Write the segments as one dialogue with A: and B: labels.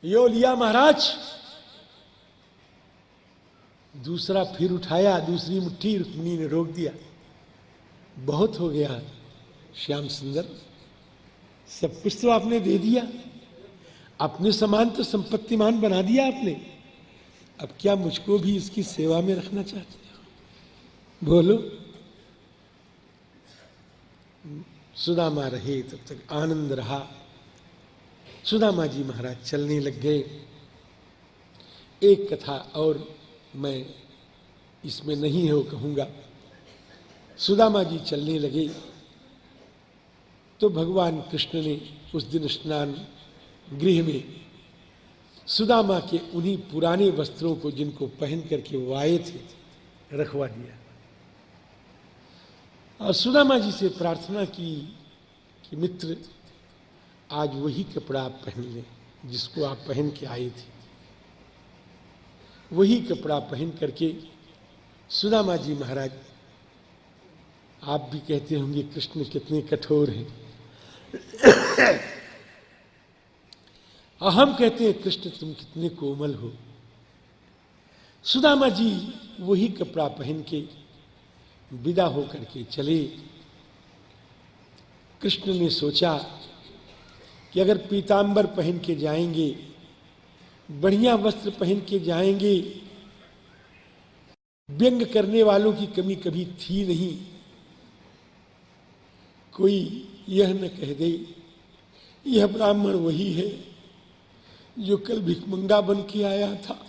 A: यो लिया महाराज, दूसरा फिर उठाया, दूसरी मुट्ठी रुक्मिणी ने रोक दिया। बहुत हो गया श्याम सुंदर, सब कुछ तो आपने दे दिया, अपने समान तो संपत्तिमान बना दिया आपने, अब क्या मुझको भी इसकी सेवा में रखना चाहते हो? बोलो। सुदामा रहे तब तक आनंद रहा। सुदामा जी महाराज चलने लग गए। एक कथा और मैं इसमें नहीं हो कहूंगा। सुदामा जी चलने लगे तो भगवान कृष्ण ने उस दिन स्नान गृह में सुदामा के उन्हीं पुराने वस्त्रों को, जिनको पहन करके वो आए थे, रखवा दिया और सुदामा जी से प्रार्थना की कि मित्र, आज वही कपड़ा आप पहन लें जिसको आप पहन के आए थे। वही कपड़ा पहन करके सुदामा जी महाराज, आप भी कहते होंगे कृष्ण कितने कठोर हैं, और हम कहते हैं कृष्ण तुम कितने कोमल हो। सुदामा जी वही कपड़ा पहन के विदा होकर के चले। कृष्ण ने सोचा कि अगर पीतांबर पहन के जाएंगे, बढ़िया वस्त्र पहन के जाएंगे, व्यंग करने वालों की कमी कभी थी नहीं, कोई यह न कह दे यह ब्राह्मण वही है जो कल भिखमंगा बन के आया था,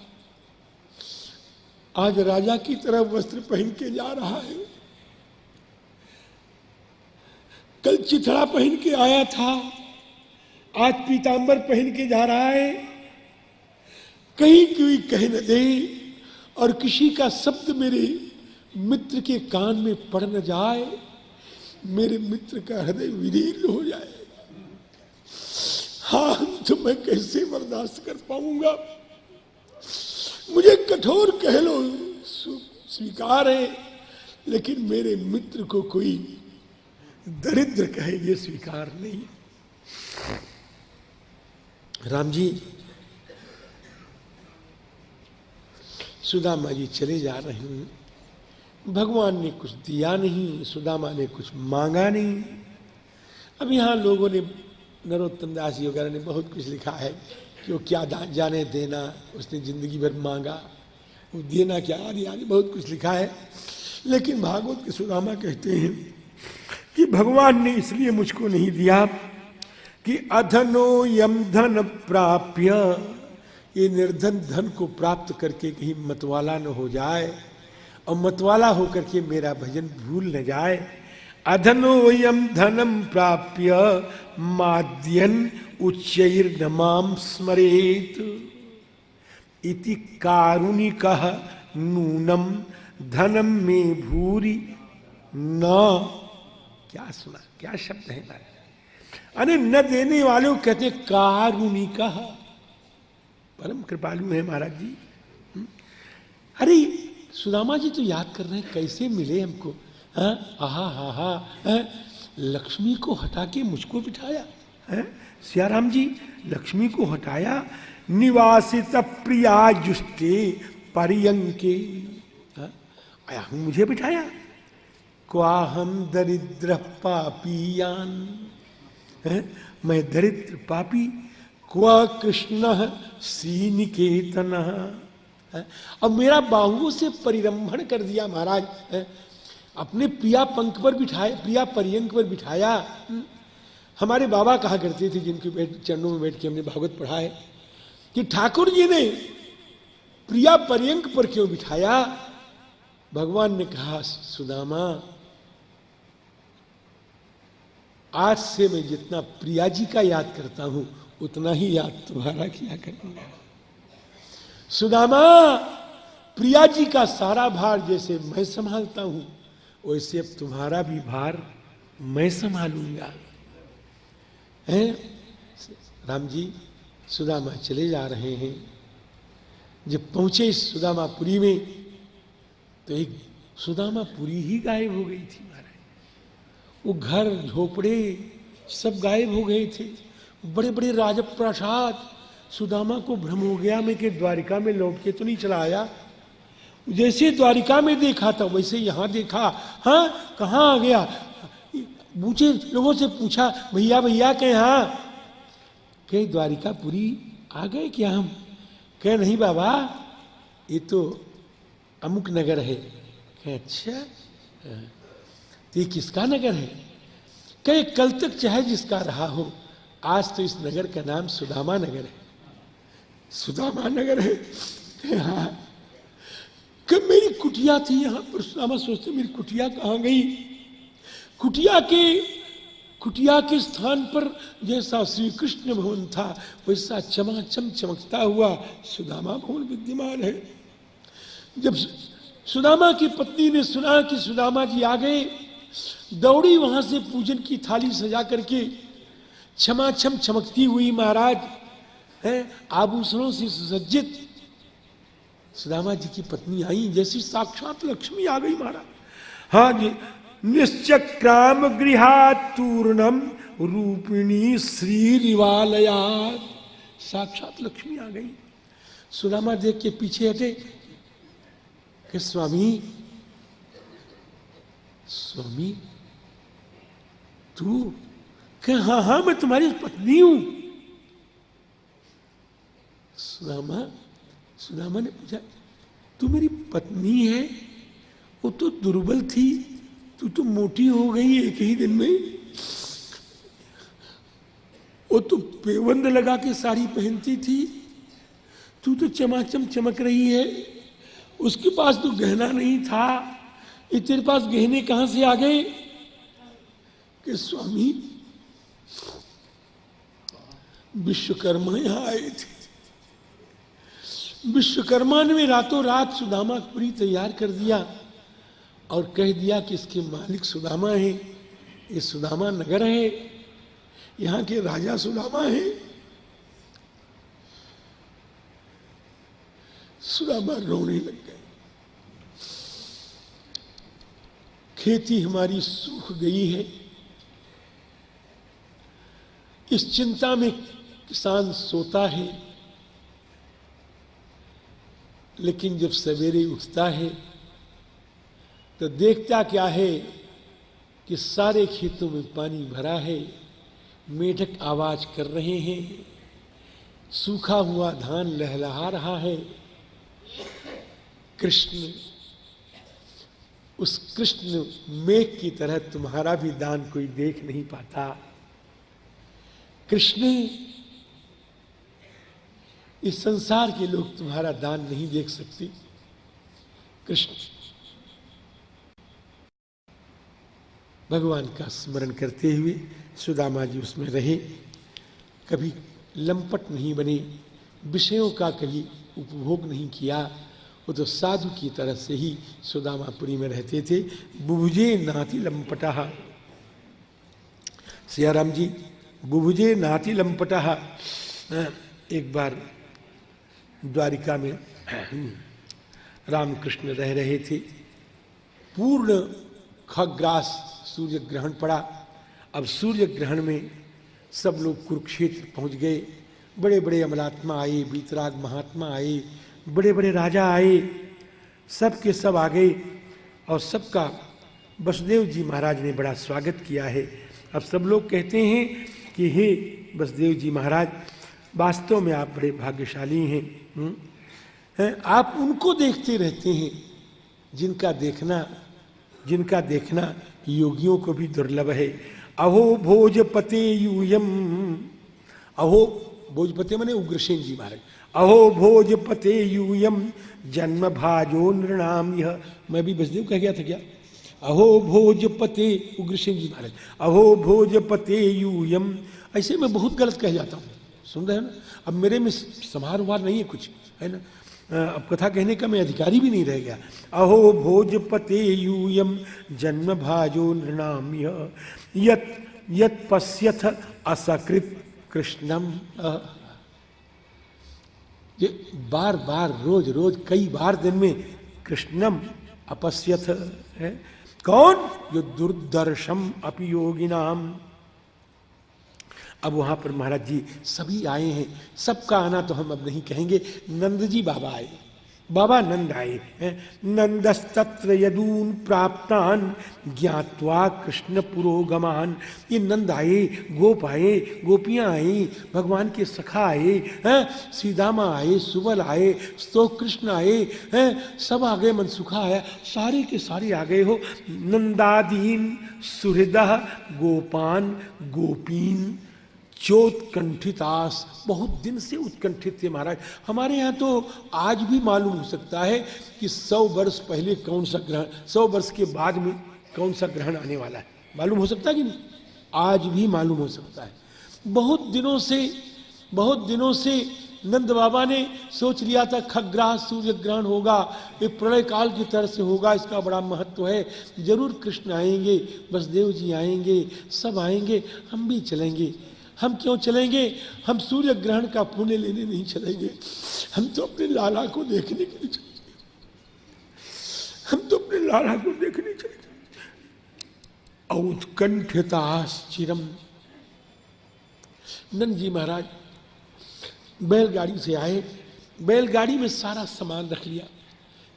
A: आज राजा की तरह वस्त्र पहन के जा रहा है, कल चिथड़ा पहन के आया था, आज पीतांबर पहन के जा रहा है। कहीं कोई कह न दे और किसी का शब्द मेरे मित्र के कान में पड़ न जाए, मेरे मित्र का हृदय विदीर्ण हो जाए। हाँ, तो मैं कैसे बर्दाश्त कर पाऊंगा? मुझे कठोर कह लो, स्वीकार है, लेकिन मेरे मित्र को कोई दरिद्र कहे ये स्वीकार नहीं। राम जी, सुदामा जी चले जा रहे हैं, भगवान ने कुछ दिया नहीं, सुदामा ने कुछ मांगा नहीं। अब यहाँ लोगों ने, नरोत्तम दास जी वगैरह ने बहुत कुछ लिखा है कि वो क्या जाने देना, उसने जिंदगी भर मांगा, वो देना क्या, आदि आदि बहुत कुछ लिखा है। लेकिन भागवत के सुदामा कहते हैं कि भगवान ने इसलिए मुझको नहीं दिया कि अधनो यम धन प्राप्य, ये निर्धन धन को प्राप्त करके कहीं मतवाला न हो जाए और मतवाला होकर के मेरा भजन भूल न जाए। अधनोयम धनम प्राप्य माद्यन उच्चैर्नमाम स्मरेत इति कारुणिकः नूनम धनम में भूरि न। क्या सुना, क्या शब्द है हमारे, अरे न देने वाले को कहते कारुणिकः, परम कृपालु है महाराज जी। अरे सुदामा जी तो याद कर रहे हैं कैसे मिले हमको, आहा हा हा, लक्ष्मी को हटा के मुझको बिठाया, सियाराम जी लक्ष्मी को हटाया, निवासित प्रिया जुष्टे पर्यंके, आया हूं मुझे बिठाया, क्वाहम दरिद्र पापीयान, मैं दरिद्र पापी, क्वा कृष्ण श्रीनिकेतन, अब मेरा बाहुओं से परिरंभण कर दिया महाराज, अपने प्रिया पंख पर बिठाया, प्रिया पर्यंक पर बिठाया। हमारे बाबा कहा करते थे, जिनके चरणों में बैठ के हमने भागवत पढ़ा है, कि ठाकुर जी ने प्रिया पर्यंक पर क्यों बिठाया? भगवान ने कहा, सुदामा आज से मैं जितना प्रिया जी का याद करता हूं उतना ही याद तुम्हारा किया करूंगा। सुदामा, प्रिया जी का सारा भार जैसे मैं संभालता हूं, वैसे अब तुम्हारा भी भार मैं संभालूंगा। हैं राम जी, सुदामा चले जा रहे हैं। जब पहुंचे सुदामापुरी में तो एक सुदामापुरी ही गायब हो गई थी महाराज। वो घर झोपड़े सब गायब हो गए थे, बड़े बड़े राजप्रासाद। सुदामा को भ्रम हो गया मैं कि द्वारिका में लौट के तो नहीं चला आया। जैसे द्वारिका में देखा था वैसे यहां देखा। हाँ, कहाँ आ गया? पूछे, लोगों से पूछा, भैया भैया के यहाँ कहीं द्वारिकापुरी आ गए क्या हम? कहे नहीं बाबा, ये तो अमुक नगर है। कहे अच्छा, तो ये किसका नगर है? कहे कल तक चाहे जिसका रहा हो, आज तो इस नगर का नाम सुदामा नगर है। सुदामा नगर है? कहे हाँ। कि मेरी कुटिया थी यहां पर। सुदामा सोचते मेरी कुटिया कहाँ गई? कुटिया के स्थान पर जैसा श्री कृष्ण भवन था वैसा चमाचम चमकता हुआ सुदामा भवन विद्यमान है। जब सुदामा की पत्नी ने सुना कि सुदामा जी आ गए, दौड़ी वहां से पूजन की थाली सजा करके, छमाछम चमकती हुई महाराज है आभूषणों से सुसज्जित सुदामा जी की पत्नी आई, जैसी साक्षात लक्ष्मी आ गई महाराज। हाँ जी, निश्चक्राम गृहातूर्णम रूपिणी श्री रिवालयात, साक्षात लक्ष्मी आ गई। सुदामा देख के पीछे हटे कि स्वामी स्वामी तू? कह हाँ हाँ मैं तुम्हारी पत्नी हूं। सुदामा ने पूछा तू मेरी पत्नी है? वो तो दुर्बल थी, तू तो मोटी हो गई एक ही दिन में। वो तो पेवंद लगा के साड़ी पहनती थी, तू तो चमाचम चमक रही है। उसके पास तो गहना नहीं था, ये तेरे पास गहने कहां से आ गए? कि स्वामी विश्वकर्मा यहां आए थे। विश्वकर्मा ने रातों रात सुदामा पूरी तैयार कर दिया और कह दिया कि इसके मालिक सुदामा है, ये सुदामा नगर है, यहाँ के राजा सुदामा है। सुदामा रोने लग गए। खेती हमारी सूख गई है, इस चिंता में किसान सोता है, लेकिन जब सवेरे उठता है तो देखता क्या है कि सारे खेतों में पानी भरा है, मेढक आवाज कर रहे हैं, सूखा हुआ धान लहलहा रहा है। कृष्ण, उस कृष्ण मेघ की तरह तुम्हारा भी दान कोई देख नहीं पाता। कृष्ण, इस संसार के लोग तुम्हारा दान नहीं देख सकते। कृष्ण, भगवान का स्मरण करते हुए सुदामा जी उसमें रहे, कभी लंपट नहीं बने, विषयों का कभी उपभोग नहीं किया। वो तो साधु की तरह से ही सुदामापुरी में रहते थे। बुभुजे नाति लंपटा, सियाराम जी, बुभुजे नाति लंपटा। एक बार द्वारिका में रामकृष्ण रह रहे थे, पूर्ण खग्रास सूर्य ग्रहण पड़ा। अब सूर्य ग्रहण में सब लोग कुरुक्षेत्र पहुंच गए। बड़े बड़े अमलात्मा आए, वीतराग महात्मा आए, बड़े बड़े राजा आए, सब के सब आ गए और सबका वसुदेव जी महाराज ने बड़ा स्वागत किया है। अब सब लोग कहते हैं कि हे वसुदेव जी महाराज, वास्तव में आप बड़े भाग्यशाली हैं। आप उनको देखते रहते हैं जिनका देखना योगियों को भी दुर्लभ है। अहो भोजपते यूयम, अहो भोजपते माने उग्रसेन जी महाराज, अहो भोजपते यूयम जन्म भाजो नृणाम यह। मैं भी वसुदेव कह गया था क्या? अहो भोजपते, उग्रसेन जी महाराज, अहो भोजपते यूयम। ऐसे मैं बहुत गलत कह जाता हूँ, सुन रहे हैं ना। अब मेरे में समारोह नहीं है कुछ, है ना। अब कथा कहने का मैं अधिकारी भी नहीं रह गया। अहो भोजपते यूयम जन्म भाजो नृणाम यत यत पश्यथ असकृत कृष्णम। ये बार बार रोज रोज कई बार दिन में कृष्णम अपश्यथ है। कौन? जो दुर्दर्शम अपि योगिनाम, अब वहां पर महाराज जी सभी आए हैं, सबका आना तो हम अब नहीं कहेंगे। नंद जी बाबा आए, बाबा नंद आए हैं। नंदस्तत्र यदून प्राप्तान ज्ञात्वा कृष्ण पुरोगमान। ये नंद आए, गोप आए, गोपियां आई, भगवान के सखा आए हैं, सीदामा आए, सुबल आए, स्तो कृष्ण आए हैं, सब आ गए, मनसुखा आया, सारे के सारे आ गए हो। नंदादीन सुहृदः गोपान गोपीन चोत्कंठितास। बहुत दिन से उत्कंठित थे महाराज। हमारे यहाँ तो आज भी मालूम हो सकता है कि 100 वर्ष पहले कौन सा ग्रहण, 100 वर्ष के बाद में कौन सा ग्रहण आने वाला है, मालूम हो सकता है कि नहीं? आज भी मालूम हो सकता है। बहुत दिनों से नंद बाबा ने सोच लिया था खग्राह सूर्य ग्रहण होगा, ये प्रलय काल की तरह से होगा, इसका बड़ा महत्व है, जरूर कृष्ण आएंगे, वसुदेव जी आएंगे, सब आएंगे, हम भी चलेंगे। हम क्यों चलेंगे? हम सूर्य ग्रहण का पुण्य लेने नहीं चलेंगे, हम तो अपने लाला को देखने के लिए चलेंगे, हम तो अपने लाला को देखने चलेंगे। औत्कंठिताश्चिरम। नंद जी महाराज बैलगाड़ी से आए, बैलगाड़ी में सारा सामान रख लिया,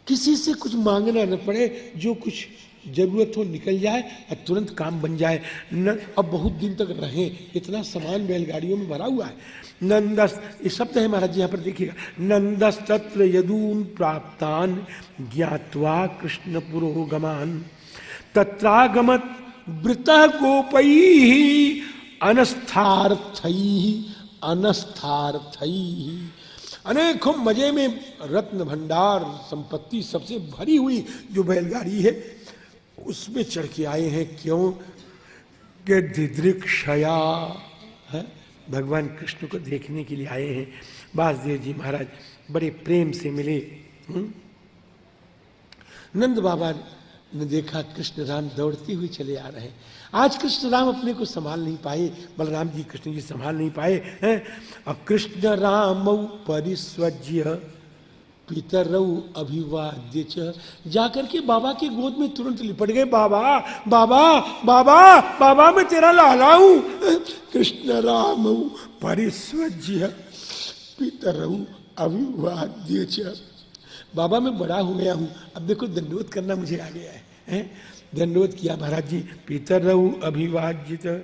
A: किसी से कुछ मांगना न पड़े, जो कुछ जरूरत हो निकल जाए और तुरंत काम बन जाए। न अब बहुत दिन तक रहे, इतना सामान बैलगाड़ियों में भरा हुआ है। नंदस, ये शब्द है महाराज जी यहाँ पर देखिएगा, नंदस तत्र यदून प्राप्तान ज्ञात्वा कृष्ण पुरोगमान तत्रागमत वृतः गोपैः अनस्थार्थैः अनस्थार्थैः। अनेकों मजे में रत्न भंडार संपत्ति सबसे भरी हुई जो बैलगाड़ी है उसमें चढ़ के आए हैं। क्यों? कि दिदृक्षया है, भगवान कृष्ण को देखने के लिए आए हैं। वासुदेव जी महाराज बड़े प्रेम से मिले। नंद बाबा ने देखा कृष्ण राम दौड़ते हुए चले आ रहे हैं। आज कृष्ण राम अपने को संभाल नहीं पाए, बलराम जी कृष्ण जी संभाल नहीं पाए हैं। और कृष्ण राम परिस्वज्य पितरौ अभिवाद्य च, जाकर के बाबा के गोद में तुरंत लिपट गए। बाबा बाबा बाबा बाबा, मैं तेरा लाला हूं। कृष्ण राम परिस्वज्य पितरौ अभिवाद्य च। बाबा मैं बड़ा हो गया हूं, अब देखो दंडवत करना मुझे आ गया है। दंडवत किया महाराज जी। पितरौ अभिवाद्य।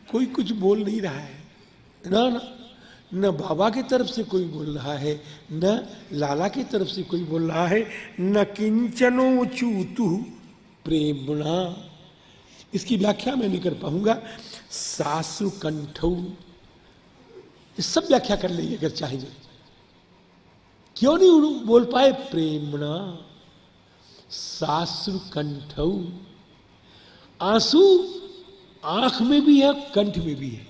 A: कोई कुछ बोल नहीं रहा है, ना ना, न बाबा की तरफ से कोई बोल रहा है, न लाला की तरफ से कोई बोल रहा है। न किंचनो चूतु प्रेमणा। इसकी व्याख्या मैं नहीं कर पाऊंगा। सासु कंठौ, सब व्याख्या कर लेंगे अगर चाहेंगे। क्यों नहीं बोल पाए? प्रेमणा सासु कंठौ। आंसू आंख में भी है, कंठ में भी है।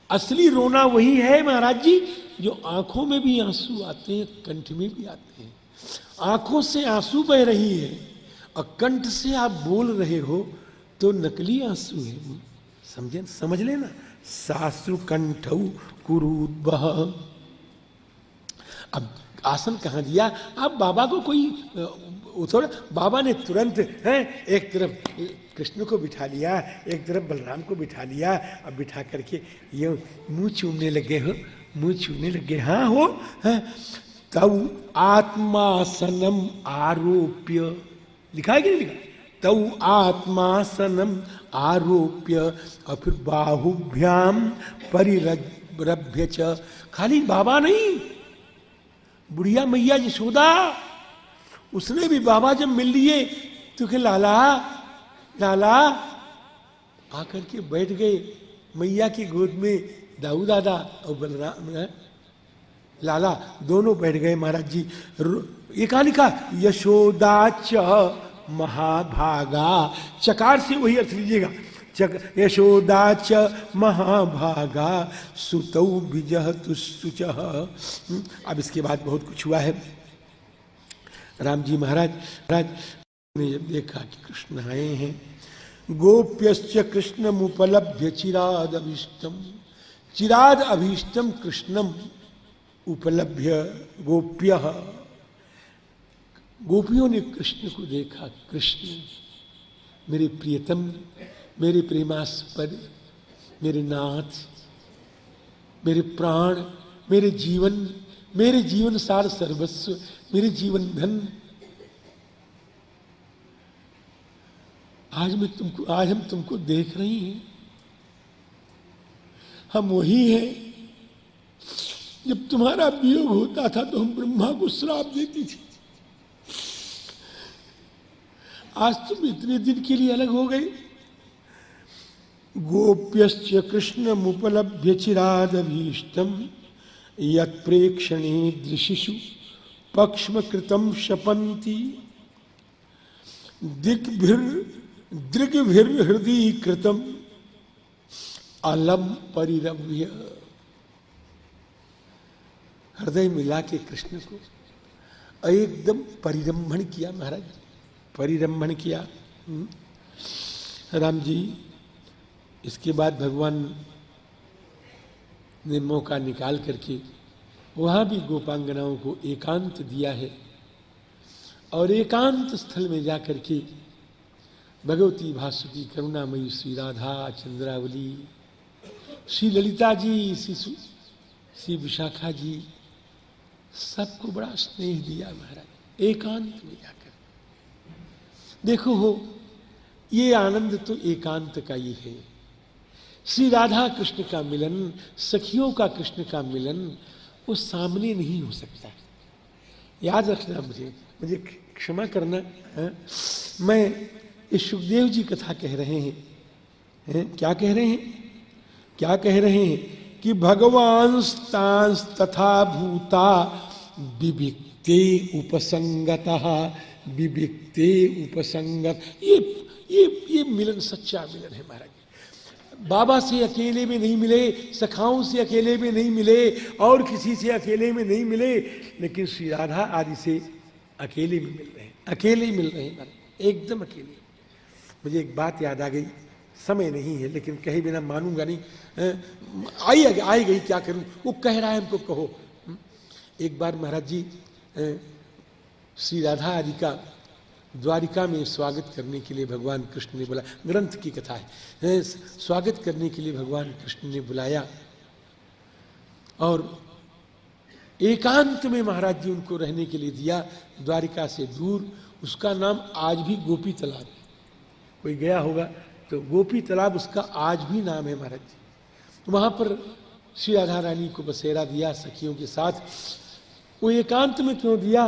A: असली रोना वही है महाराज जी जो आंखों में भी आंसू आते हैं, कंठ में भी आते हैं। आंखों से आंसू बह रही है और कंठ से आप बोल रहे हो तो नकली आंसू है, समझे? समझ लेना। सासु कंठौ कुरूद्भः। अब आसन कहाँ दिया? अब बाबा को कोई थोड़ा, बाबा ने तुरंत है एक तरफ कृष्ण को बिठा लिया, एक तरफ बलराम को बिठा लिया, अब बिठा करके ये मुंह चूमने लगे हो, मुंह छूने लगे। हाँ हो है। तौ आत्मासनम आरोप्य, लिखा है कि नहीं लिखा? तौ आत्मासनम आरोप्य और फिर बाहुभ्याम परिरभ्य च। खाली बाबा नहीं, बुढ़िया मैया यशोदा, उसने भी बाबा जब मिल लिए तो कहे लाला लाला, आकर के बैठ गए मैया की गोद में। दाऊ दादा और बलराम लाला दोनों बैठ गए महाराज जी। ये कहा लिखा? यशोदा च महाभागा। चकार से वही अर्थ लीजिएगा। यशोदा च महाभागा सुतौ विजहतु शुचः। अब इसके बाद बहुत कुछ हुआ है। राम जी महाराज ने जब देखा कि कृष्ण आए हैं, गोप्यश्च कृष्णम उपलभ्य चिराद अभीष्टम, चिराद अभीष्टम कृष्णम उपलभ्य गोप्य। गोपियों ने कृष्ण को देखा। कृष्ण मेरे प्रियतम, मेरे प्रेमास्पद, मेरे नाथ, मेरे प्राण, मेरे जीवन सार सर्वस्व, मेरे जीवन धन, आज हम तुमको देख रही हैं। हम वही हैं, जब तुम्हारा वियोग होता था तो हम ब्रह्मा को श्राप देती थी। आज तुम इतने दिन के लिए अलग हो गए। गोप्यश्च कृष्णमुपलभ्य चिरादभीष्टम यत्प्रेक्षणे दृशिषु पक्ष्मकृतं शपन्ति दृग्भिर्हृदि कृतम अलम परिरम्य। हृदय मिला के कृष्ण को एकदम परिरंभण किया महाराज, परिरंभण किया। राम जी, इसके बाद भगवान ने मौका निकाल करके वहाँ भी गोपांगनाओं को एकांत दिया है, और एकांत स्थल में जा करके भगवती भास्वती, करुणामयी श्री राधा, चंद्रावली, श्री ललिता जी, श्री विशाखा जी, सबको बड़ा स्नेह दिया महाराज, एकांत में जाकर। देखो हो, ये आनंद तो एकांत का ही है। श्री राधा कृष्ण का मिलन, सखियों का कृष्ण का मिलन, वो सामने नहीं हो सकता। याद रखना, मुझे क्षमा करना, मैं ये सुखदेव जी कथा कह रहे हैं, क्या कह रहे हैं कि भगवान स्तांस तथा भूता विविक्ते उपसंगतः, विविक्ते उपसंगत। ये मिलन सच्चा मिलन है महाराज। बाबा से अकेले में नहीं मिले, सखाओं से अकेले में नहीं मिले, और किसी से अकेले में नहीं मिले, लेकिन श्री राधा आदि से अकेले में मिल रहे हैं, अकेले मिल रहे हैं, एकदम अकेले। मुझे एक बात याद आ गई, समय नहीं है लेकिन कहे बिना मानूंगा नहीं, आई गई, क्या करूं, वो कह रहा है हमको कहो। एक बार महाराज जी श्री राधा आदि का द्वारिका में स्वागत करने के लिए भगवान कृष्ण ने बोला, ग्रंथ की कथा है, स्वागत करने के लिए भगवान कृष्ण ने बुलाया, और एकांत में महाराज जी उनको रहने के लिए दिया, द्वारिका से दूर। उसका नाम आज भी गोपी तालाब, कोई गया होगा तो गोपी तालाब उसका आज भी नाम है महाराज जी। तो वहां पर श्री राधा रानी को बसेरा दिया सखियों के साथ। वो एकांत में क्यों दिया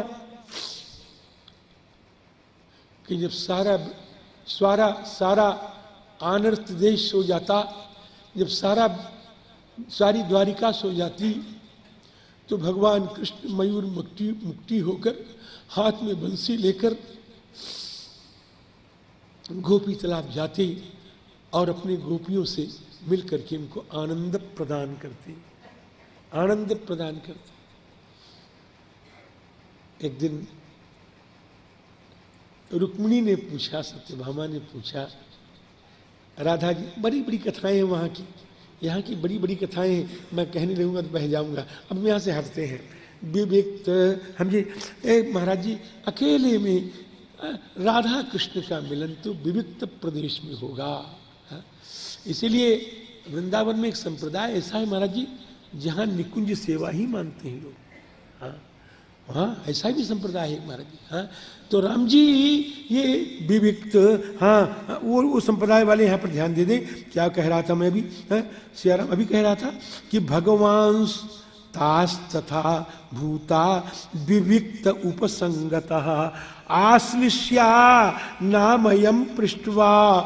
A: कि जब सारा अनर्थ देश सो जाता, जब सारी द्वारिका सो जाती, तो भगवान कृष्ण मयूर मुक्ति होकर हाथ में बंसी लेकर गोपी तालाब जाते और अपनी गोपियों से मिल करके उनको आनंद प्रदान करते। एक दिन रुक्मिणी ने पूछा, सत्यभामा ने पूछा, राधा जी, बड़ी बड़ी कथाएं हैं वहाँ की, यहाँ की बड़ी बड़ी कथाएं हैं, मैं कहने लगूंगा तो बह जाऊंगा। अब हम यहाँ से हटते हैं। विविक्त, हम जी महाराज जी, अकेले में राधा कृष्ण का मिलन तो विविक्त प्रदेश में होगा। इसीलिए वृंदावन में एक संप्रदाय ऐसा है महाराज जी, जहाँ निकुंज सेवा ही मानते हैं लोग। हाँ, ऐसा भी संप्रदाय है महाराज जी। हाँ, तो राम जी ये विविक्त, हाँ, वो संप्रदाय वाले यहाँ पर ध्यान दे दें। क्या कह रहा था मैं अभी, सियाराम अभी कह रहा था कि भगवान तास तथा भूता विविक्त उपसंगतः आश्लिष्या नामयम पृष्ठवा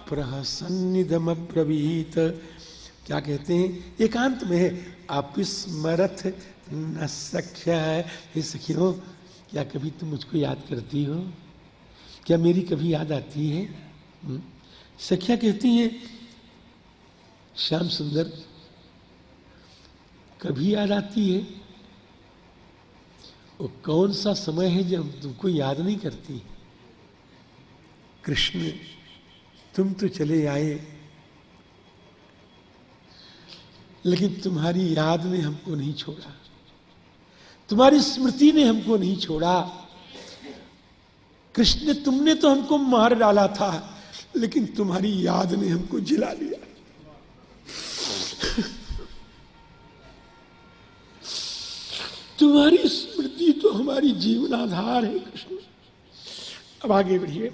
A: प्रहसन्निधमब्रवीत। क्या कहते हैं, एकांत में है, अपिस्मरथ न सख्य है। हे सखियों, क्या कभी तुम मुझको याद करती हो? क्या मेरी कभी याद आती है? सखिया कहती हैं, श्याम सुंदर कभी याद आती है? वो कौन सा समय है जब तुमको याद नहीं करती? कृष्ण, तुम तो चले आए, लेकिन तुम्हारी याद ने हमको नहीं छोड़ा, तुम्हारी स्मृति ने हमको नहीं छोड़ा। कृष्ण, तुमने तो हमको मार डाला था, लेकिन तुम्हारी याद ने हमको जिला लिया। तुम्हारी स्मृति तो हमारी जीवन आधार है कृष्ण। अब आगे बढ़िए।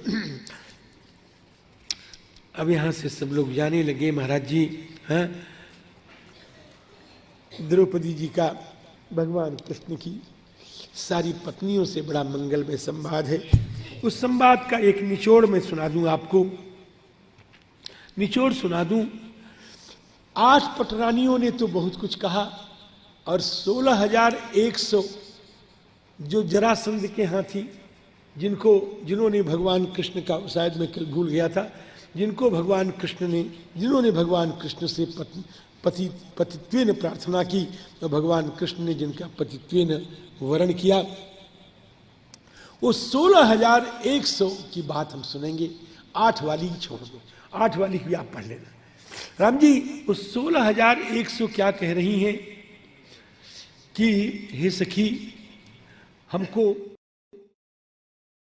A: अब यहां से सब लोग जाने लगे महाराज जी, हैं द्रौपदी जी का भगवान कृष्ण की सारी पत्नियों से बड़ा मंगलमय संवाद है। उस संवाद का एक निचोड़ मैं सुना दूं आपको, निचोड़ सुना दूं। 8 पटरानियों ने तो बहुत कुछ कहा और 16,100 जो जरासंध के यहाँ थी, जिन्होंने भगवान कृष्ण का, शायद मैं कल भूल गया था, जिन्होंने भगवान कृष्ण से पतित्वेन प्रार्थना की, तो भगवान कृष्ण ने जिनका पतित्वेन वरण किया, वो 16,100 की बात हम सुनेंगे। 8 वाली छोड़ दो, 8 वाली भी आप पढ़ लेना। राम जी उस 16,100 क्या कह रही हैं कि हे सखी, हमको